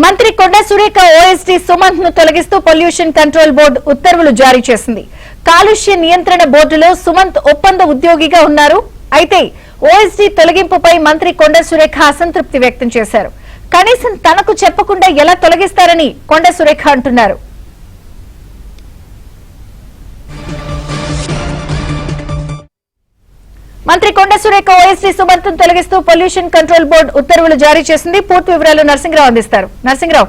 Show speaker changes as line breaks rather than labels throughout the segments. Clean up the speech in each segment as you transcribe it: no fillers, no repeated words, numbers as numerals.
మంత్రి కొండ సురేఖ ఓఎస్డీ సుమంత్ ను తొలగిస్తూ పొల్యూషన్ కంట్రోల్ బోర్డు ఉత్తర్వులు జారీ చేసింది. కాలుష్య నియంత్రణ బోర్డులో సుమంత్ ఒప్పంద ఉద్యోగిగా ఉన్నారు. అయితే ఓఎస్డీ తొలగింపుపై మంత్రి కొండ సురేఖ అసంతృప్తి వ్యక్తం చేశారు. కనీసం తనకు చెప్పకుండా ఎలా తొలగిస్తారని కొండ సురేఖ అంటున్నారు. మంత్రి కొండ సురేఖ ఓఎస్డీ సుమంత్ ను తొలగిస్తూ పొల్యూషన్ కంట్రోల్ బోర్డు ఉత్తర్వులు జారీ చేసింది. పూర్తి వివరాలు నరసింహరావు అందిస్తారు. నరసింహరావు,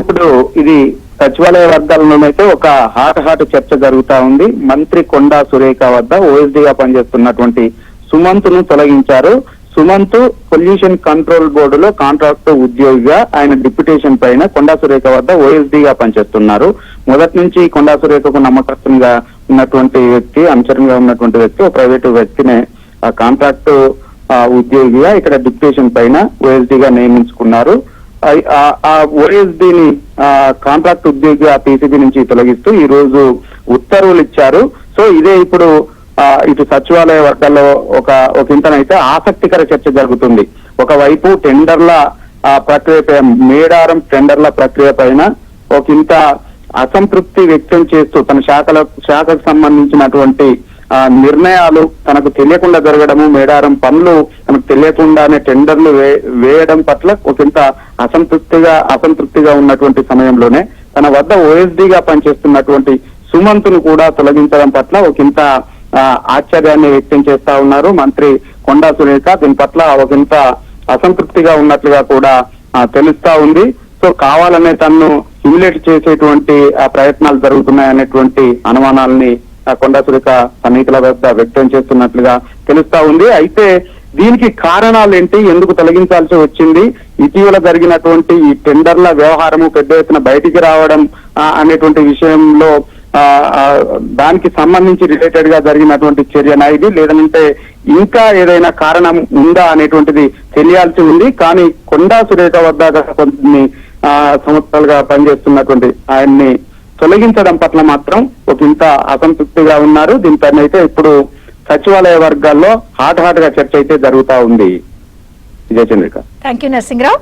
ఇప్పుడు ఇది సచివాలయ వర్గాలలోనైతే ఒక హాట్ చర్చ జరుగుతా ఉంది. మంత్రి కొండా సురేఖ వద్ద ఓఎస్డీగా పనిచేస్తున్నటువంటి సుమంత్ ను తొలగించారు. సుమంత్ పొల్యూషన్ కంట్రోల్ బోర్డులో కాంట్రాక్ట్ ఉద్యోగిగా ఆయన డిప్యూటేషన్ పైన కొండా సురేఖ వద్ద ఓఎస్డీగా పనిచేస్తున్నారు. మొదటి నుంచి కొండా సురేఖకు నమ్మకస్తునిగా ఉన్నటువంటి వ్యక్తి, అనుచరునిగా ఉన్నటువంటి వ్యక్తి, ఒక ప్రైవేటు వ్యక్తిని కాంట్రాక్ట్ ఉద్యోగిగా ఇక్కడ డిప్యూటేషన్ పైన ఓఎస్డీగా నియమించుకున్నారు. ఆ ఓఎస్డీని కాంట్రాక్ట్ ఉద్యోగిగా పీసీబీ నుంచి తొలగిస్తూ ఈ రోజు ఉత్తర్వులు ఇచ్చారు. సో ఇదే ఇప్పుడు ఇటు సచివాలయ వర్గాల్లో ఒక ఇంతనైతే ఆసక్తికర చర్చ జరుగుతుంది. ఒకవైపు టెండర్ల ప్రక్రియపై, మేడారం టెండర్ల ప్రక్రియ పైన ఒక ఇంత అసంతృప్తి వ్యక్తం చేస్తూ తన శాఖకు సంబంధించినటువంటి నిర్ణయాలు తనకు తెలియకుండా జరగడము, మేడారం పనులు తనకు తెలియకుండానే టెండర్లు వేయడం పట్ల ఒకంత అసంతృప్తిగా ఉన్నటువంటి సమయంలోనే తన వద్ద ఓఎస్డీగా పనిచేస్తున్నటువంటి సుమంత్ ను కూడా తొలగించడం పట్ల ఒకంత ఆశ్చర్యాన్ని వ్యక్తం చేస్తా ఉన్నారు మంత్రి కొండా సురేఖ. దీని పట్ల ఒకంత అసంతృప్తిగా ఉన్నట్లుగా కూడా తెలుస్తా ఉంది. సో కావాలనే తనను హ్యూమిలేట్ చేసేటువంటి ప్రయత్నాలు జరుగుతున్నాయనేటువంటి అనుమానాలని కొండా సురేఖ సన్నిహితుల వద్ద వ్యక్తం చేస్తున్నట్లుగా తెలుస్తా ఉంది. అయితే దీనికి కారణాలు ఏంటి, ఎందుకు తొలగించాల్సి వచ్చింది, ఇటీవల జరిగినటువంటి ఈ టెండర్ల వ్యవహారము పెద్ద ఎత్తున బయటికి రావడం అనేటువంటి విషయంలో దానికి సంబంధించి రిలేటెడ్ గా జరిగినటువంటి చర్యనా ఇది, లేదంటే ఇంకా ఏదైనా కారణం ఉందా అనేటువంటిది తెలియాల్సి ఉంది. కానీ కొండా సురేఖ వద్ద కొన్ని సంవత్సరాలుగా పనిచేస్తున్నటువంటి ఆయన్ని తొలగించడం పట్ల మాత్రం ఒక ఇంత అసంతృప్తిగా ఉన్నారు. దీనిపైన అయితే ఇప్పుడు సచివాలయ వర్గాల్లో హాట్ గా చర్చ అయితే జరుగుతా ఉంది. విజయ చంద్రిక.
Thank you Narasimharao.